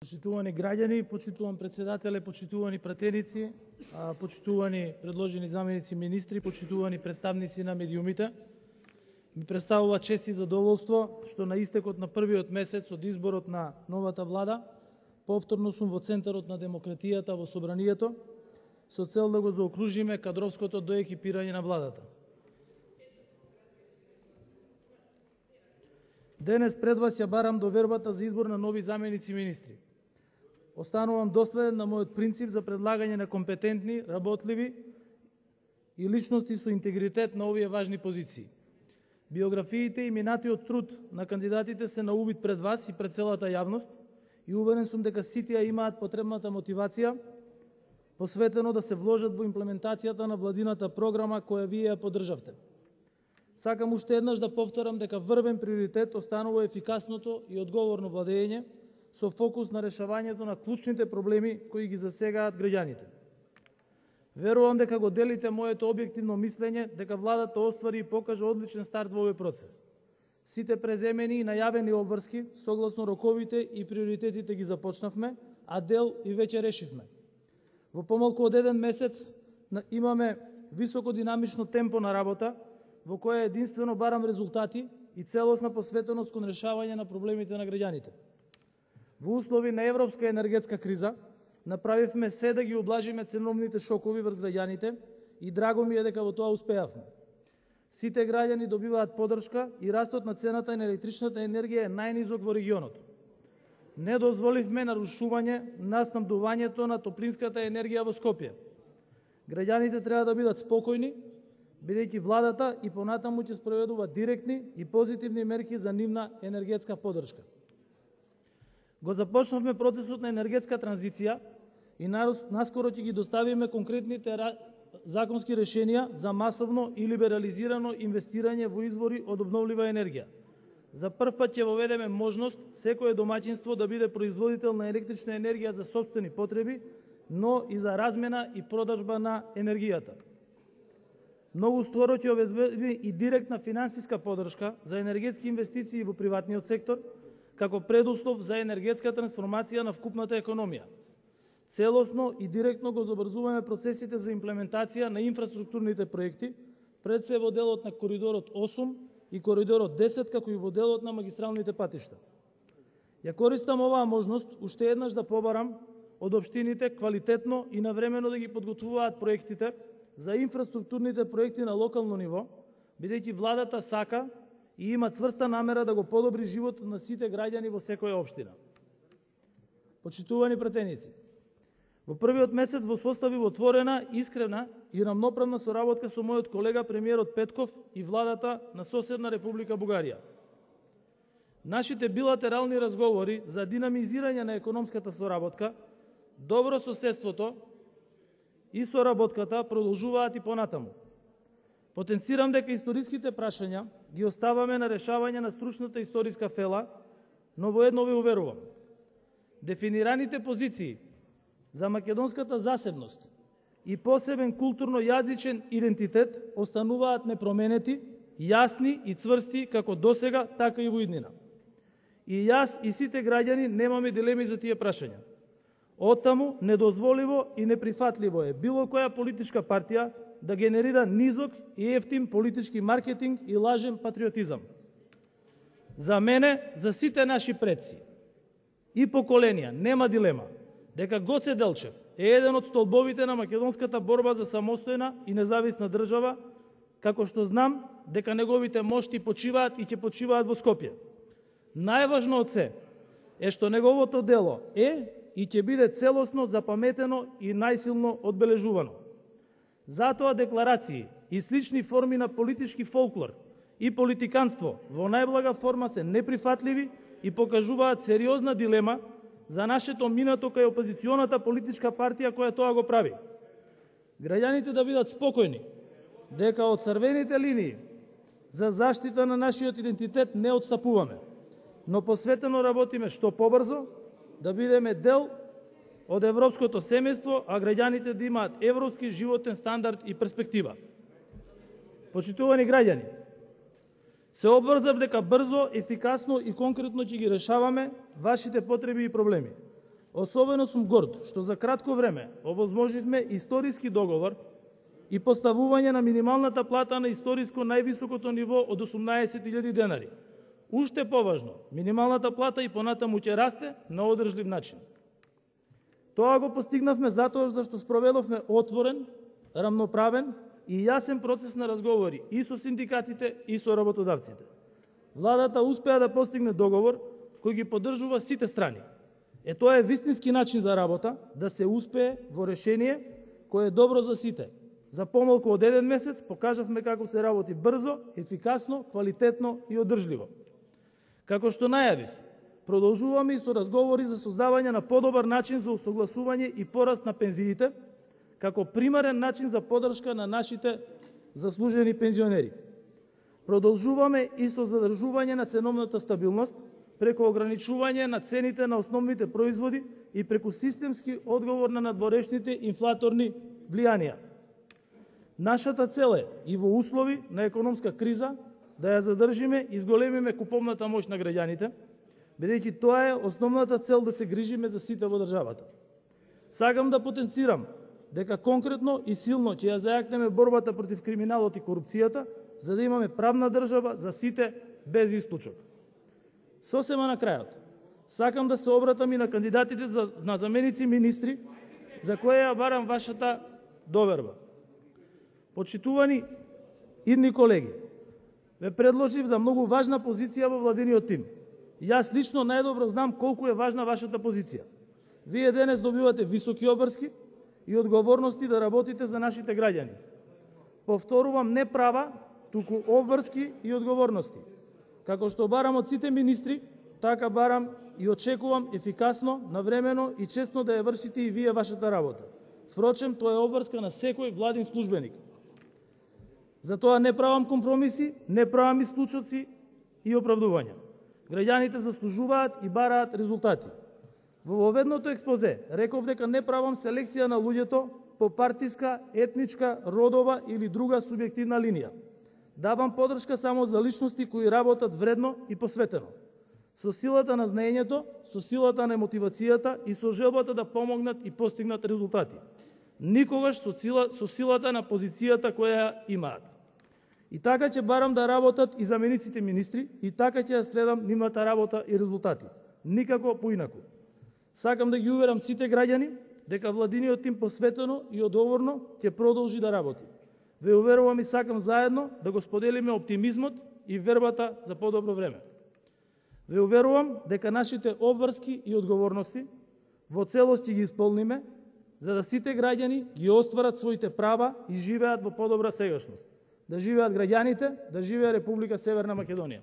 Почитувани граѓани, почитуван председателе, почитувани пратеници, почитувани предложени заменици министри, почитувани представници на медиумите, ми представува чест и задоволство што на истекот на првиот месец од изборот на новата влада повторно сум во центарот на демократијата во собранието со цел да го заокружиме кадровското доекипирање на владата. Денес пред вас ја барам довербата за избор на нови заменици министри. Останувам доследен на мојот принцип за предлагање на компетентни, работливи и личности со интегритет на овие важни позиции. Биографиите и минатиот труд на кандидатите се на увид пред вас и пред целата јавност и уверен сум дека сите ја имаат потребната мотивација посветено да се вложат во имплементацијата на владината програма која вие ја поддржавте. Сакам уште еднаш да повторам дека врвен приоритет останува ефикасното и одговорно владење со фокус на решавањето на клучните проблеми кои ги засегаат граѓаните. Верувам дека го делите моето објективно мислење дека владата оствари и покажа одличен старт во овој процес. Сите преземени и најавени обврски, согласно роковите и приоритетите ги започнавме, а дел и веќе решивме. Во помалку од еден месец имаме високо динамично темпо на работа, во која единствено барам резултати и целосна посветеност кон решавање на проблемите на граѓаните. Во услови на европска енергетска криза направивме се да ги облажиме ценовните шокови врз граѓаните и драго ми е дека во тоа успеавме. Сите граѓани добиваат поддршка и растот на цената на електричната енергија е најнизок во регионот. Не дозволивме нарушување на снабдувањето на топлинската енергија во Скопје. Граѓаните треба да бидат спокојни, бидејќи владата и понатаму ќе спроведува директни и позитивни мерки за нивна енергетска поддршка. Го започнавме процесот на енергетска транзиција и наскоро ќе ги доставиме конкретните законски решенија за масовно и либерализирано инвестирање во извори од обновлива енергија. За прв пат ќе воведеме можност секое домаќинство да биде производител на електрична енергија за сопствени потреби, но и за размена и продажба на енергијата. Многу скоро ќе обезбеди и директна финансиска поддршка за енергетски инвестиции во приватниот сектор, како предуслов за енергетска трансформација на вкупната економија. Целосно и директно го забрзуваме процесите за имплементација на инфраструктурните проекти, пред се во делот на коридорот 8 и коридорот 10, како и во делот на магистралните патишта. Ја користам оваа можност уште еднаш да побарам од општините квалитетно и навремено да ги подготвуваат проектите за инфраструктурните проекти на локално ниво, бидејќи владата сака и има цврста намера да го подобри животот на сите граѓани во секоја општина. Почитувани пратеници, во првиот месец во состави отворена, искрена и рамноправна соработка со мојот колега премиерот Петков и владата на соседна Република Бугарија. Нашите билатерални разговори за динамизирање на економската соработка, добро соседството и соработката продолжуваат и понатаму. Потенцирам дека историските прашања ги оставаме на решавање на стручната историска фела, но во едно ве уверувам. Дефинираните позиции за македонската засебност и посебен културно-јазичен идентитет остануваат непроменети, јасни и цврсти како досега, така и во иднина. И јас и сите граѓани немаме дилеми за тие прашања. Оттаму недозволиво и неприфатливо е било која политичка партија да генерира низок и ефтин политички маркетинг и лажен патриотизам. За мене, за сите наши предци и поколенија нема дилема дека Гоце Делчев е еден од столбовите на македонската борба за самостојна и независна држава, како што знам дека неговите мошти почиваат и ќе почиваат во Скопје. Најважно од се е што неговото дело е и ќе биде целосно запаметено и најсилно одбележувано. Затоа декларации и слични форми на политички фолклор и политиканство во најблага форма се неприфатливи и покажуваат сериозна дилема за нашето минато кај опозиционата политичка партија која тоа го прави. Граѓаните да бидат спокојни дека од црвените линии за заштита на нашиот идентитет не отстапуваме, но посветено работиме што побрзо да бидеме дел од европското семејство, а граѓаните да имаат европски животен стандард и перспектива. Почитувани граѓани, се обврзав дека брзо, ефикасно и конкретно ќе ги решаваме вашите потреби и проблеми. Особено сум горд што за кратко време овозможивме историски договор и поставување на минималната плата на историско највисокото ниво од 18.000 денари. Уште поважно, минималната плата и понатаму ќе расте на одржлив начин. Тоа го постигнавме затоа што спроведовме отворен, рамноправен и јасен процес на разговори и со синдикатите и со работодавците. Владата успеа да постигне договор кој ги поддржува сите страни. Тоа е вистински начин за работа, да се успее во решение кое е добро за сите. За помалку од еден месец покажавме како се работи брзо, ефикасно, квалитетно и одржливо. Како што најавив, продолжуваме и со разговори за создавање на подобар начин за усогласување и пораст на пензиите, како примарен начин за поддршка на нашите заслужени пензионери. Продолжуваме и со задржување на ценовната стабилност, преку ограничување на цените на основните производи и преку системски одговор на надворешните инфлаторни влијанија. Нашата цел е и во услови на економска криза да ја задржиме и зголемиме куповната моќ на граѓаните, бидејќи тоа е основната цел да се грижиме за сите во државата. Сакам да потенцирам дека конкретно и силно ќе ја зајакнеме борбата против криминалот и корупцијата, за да имаме правна држава за сите без исклучок. Сосема на крајот, сакам да се обратам и на кандидатите на заменици министри, за кои ја барам вашата доверба. Почитувани идни колеги, ве предложив за многу важна позиција во владиниот тим. Јас лично најдобро знам колку е важна вашата позиција. Вие денес добивате високи обврски и одговорности да работите за нашите граѓани. Повторувам, не права, туку обврски и одговорности. Како што барам од сите министри, така барам и очекувам ефикасно, навремено и честно да ја вршите и вие вашата работа. Впрочем, тоа е обврска на секој владин службеник. Затоа не правам компромиси, не правам исклучоци и оправдувања. Граѓаните заслужуваат и бараат резултати. Во воведното експозе реков дека не правам селекција на луѓето по партиска, етничка, родова или друга субјективна линија. Давам поддршка само за личности кои работат вредно и посветено. Со силата на знаењето, со силата на мотивацијата и со желбата да помогнат и постигнат резултати. Никогаш со силата на позицијата која имаат. И така ќе барам да работат и замениците министри, и така ќе ја следам нивната работа и резултати. Никако поинаку. Сакам да ги уверам сите граѓани дека владиниот тим посветено и одговорно ќе продолжи да работи. Ве уверувам и сакам заедно да го споделиме оптимизмот и вербата за подобро време. Ве уверувам дека нашите обврски и одговорности во целост ќе ги исполниме, за да сите граѓани ги остварат своите права и живеат во подобра сегашност. Да живеат граѓаните, да живее Република Северна Македонија.